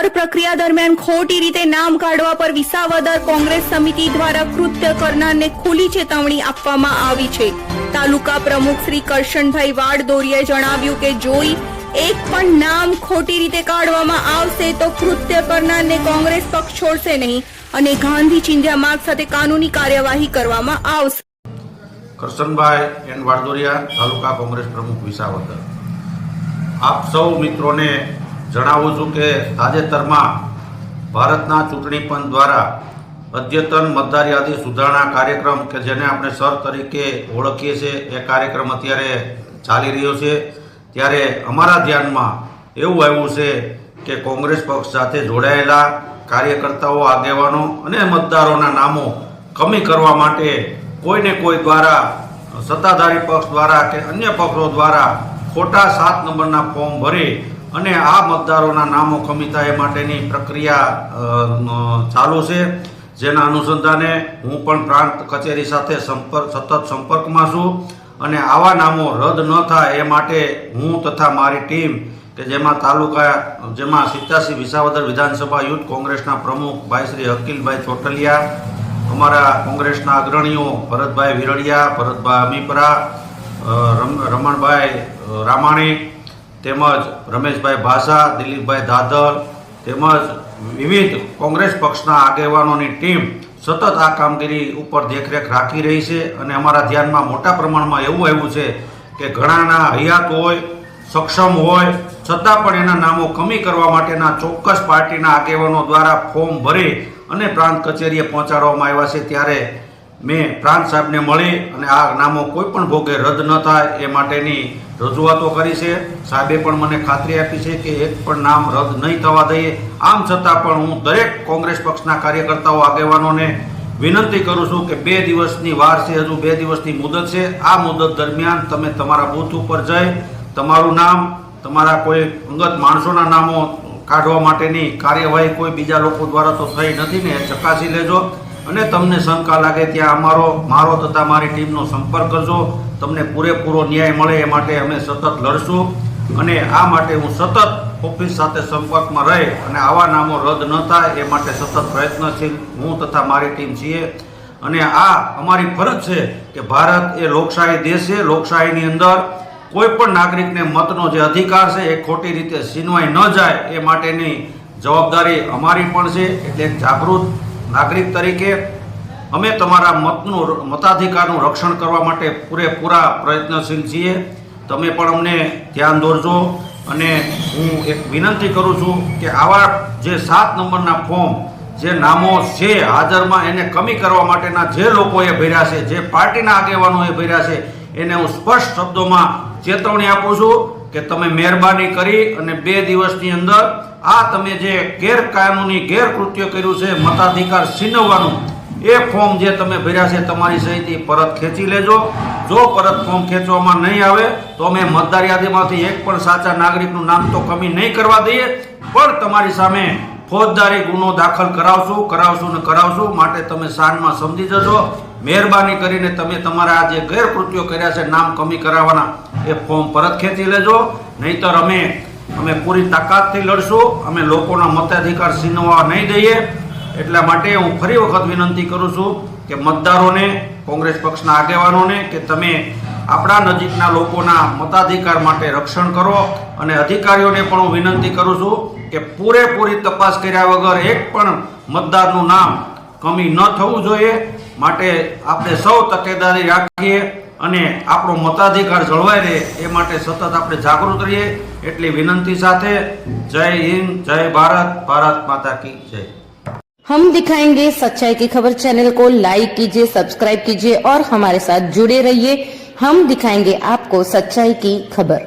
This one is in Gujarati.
प्रक्रिया दरमियान खोटी रीते नाम काढवा पर विसावदर कांग्रेस समिति द्वारा कृत्य करनारने खुली चेतवणी आपवामां आवी छे। तालुका प्रमुख श्री करशनभाई वाडदोरियाए जणाव्युं के जोई एक पण नाम खोटी रीते काढवामां आवशे तो कृत्य करनारने कांग्रेस पक्ष छोड़शे नहीं अने गांधी चिंध्या मार्ग साथे कानूनी कार्यवाही करवामां आवशे। करशनभाई एन वाडदोरिया, तालुका कांग्रेस प्रमुख विसावदर। आप सौ मित्रों ने जणावुं छुं के ताजेतरमां भारतना चूंटणी पंच द्वारा अद्यतन मतदार यादी सुधारणा कार्यक्रम के जेने आपणे सर तरीके ओळखीए छीए ए कार्यक्रम अत्यारे चाली रह्यो छे। त्यारे अमारा ध्यानमां एवुं आव्युं छे के कांग्रेस पक्ष साथे जोडायेला कार्यकर्ताओ, आगेवानो अने मतदारोना नामो कमी करवा माटे कोई ने कोई द्वारा, सत्ताधारी पक्ष द्वारा के अन्य पक्षों द्वारा खोटा 7 नंबरना फॉर्म भरी અને આ મતદારોના નામો કમી થાય એ માટેની પ્રક્રિયા ચાલુ છે, જેના અનુસંધાને હું પણ પ્રાંત કચેરી સાથે સતત સંપર્કમાં છું અને આવા નામો રદ ન થાય એ માટે હું તથા મારી ટીમ કે જેમાં જેમાં 87 વિસાવદર વિધાનસભા યુથ કોંગ્રેસના પ્રમુખ ભાઈ શ્રી અકિલભાઈ ચોટલિયા, અમારા કોંગ્રેસના અગ્રણીઓ ભરતભાઈ વિરડિયા, ભરતભાઈ અમીપરા, રમણભાઈ રામાણી તેમજ રમેશભાઈ ભાષા, દિલીપભાઈ દાદલ તેમજ વિવિધ કોંગ્રેસ પક્ષના આગેવાનોની ટીમ સતત આ કામગીરી ઉપર દેખરેખ રાખી રહી છે અને અમારા ધ્યાનમાં મોટા પ્રમાણમાં એવું આવ્યું છે કે ઘણાના હયાત હોય, સક્ષમ હોય છતાં પણ એના નામો કમી કરવા માટેના ચોક્કસ પાર્ટીના આગેવાનો દ્વારા ફોર્મ ભરી અને પ્રાંત કચેરીએ પહોંચાડવામાં આવ્યા છે। ત્યારે મેં પ્રાંત સાહેબને મળી અને આ નામો કોઈ પણ ભોગે રદ ન થાય એ માટેની રજૂઆતો કરી છે। સાહેબે પણ મને ખાતરી આપી છે કે એક પણ નામ રદ નહીં થવા દઈએ। આમ છતાં પણ હું દરેક કોંગ્રેસ પક્ષના કાર્યકર્તાઓ, આગેવાનોને વિનંતી કરું છું કે 2 દિવસની વાર છે, હજુ 2 દિવસની મુદત છે। આ મુદત દરમિયાન તમે તમારા બૂથ ઉપર જઈ તમારું નામ, તમારા કોઈ અંગત માણસોના નામો કાઢવા માટેની કાર્યવાહી કોઈ બીજા લોકો દ્વારા તો થઈ નથી ને, ચકાસી લેજો અને તમને શંકા લાગે ત્યાં મારો તથા મારી ટીમનો સંપર્ક કરજો। તમને પૂરેપૂરો ન્યાય મળે એ માટે અમે સતત લડશું અને આ માટે હું સતત ઓફિસ સાથે સંપર્કમાં રહી અને આવા નામો રદ ન થાય એ માટે સતત પ્રયત્નશીલ હું તથા મારી ટીમ છીએ। અને આ અમારી ફરજ છે કે ભારત એ લોકશાહી દેશ છે। લોકશાહીની અંદર કોઈ પણ નાગરિકને મતનો જે અધિકાર છે એ ખોટી રીતે છીનવાઈ ન જાય એ માટેની જવાબદારી અમારી પણ છે। એટલે એક જાગૃત નાગરિક તરીકે અમે તમારા મતાધિકારનું રક્ષણ કરવા માટે પૂરેપૂરા પ્રયત્નશીલ છીએ। તમે પણ અમને ધ્યાન દોરજો અને હું એક વિનંતી કરું છું કે આવા જે 7 નંબરના ફોર્મ જે નામો છે હાજરમાં એને કમી કરવા માટેના જે લોકોએ ભર્યા છે, જે પાર્ટીના આગેવાનોએ ભર્યા છે, એને હું સ્પષ્ટ શબ્દોમાં ચેતવણી આપું છું કે તમે મહેરબાની કરી અને 2 દિવસની અંદર આ તમે જે ગેરકાનૂની ગેરકૃત્ય કર્યું છે મતાધિકાર છીનવવાનું એ ફોર્મ જે તમે ભર્યા છે તમારી સહીથી પરત ખેંચી લેજો। જો પરત ફોર્મ ખેંચવામાં નહીં આવે તો અમે મતદાર યાદીમાંથી એક પણ સાચા નાગરિકનું નામ તો કમી નહીં કરવા દઈએ, પણ તમારી સામે ફોજદારી ગુનો દાખલ કરાવશું। માટે તમે શાનમાં સમજી જજો। મહેરબાની કરીને તમે તમારા જે ગેરકૃત્યો કર્યા છે નામ કમી કરાવવાના એ ફોર્મ પરત ખેંચી લેજો, નહીંતર અમે પૂરી તાકાતથી લડશું। અમે લોકોના મતાધિકાર છીનવવા નહીં દઈએ। એટલા માટે હું ફરી વખત વિનંતી કરું છું કે મતદારોને, કોંગ્રેસ પક્ષના આગેવાનોને કે તમે આપણા નજીકના લોકોના મતાધિકાર માટે રક્ષણ કરો અને અધિકારીઓને પણ હું વિનંતી કરું છું કે પૂરેપૂરી તપાસ કર્યા વગર એક પણ મતદારનું નામ કમી ન થવું જોઈએ। માટે આપણે સૌ તકેદારી રાખીએ અને આપણો મતાધિકાર જળવાઈ રહે એ માટે સતત આપણે જાગૃત રહીએ એટલી વિનંતી સાથે જય હિન્દ, જય ભારત, ભારત માતા की जय। हम दिखाएंगे सच्चाई की खबर चैनल को लाइक कीजिए, सब्सक्राइब कीजिए और हमारे साथ जुड़े रहिए। हम दिखाएंगे आपको सच्चाई की खबर।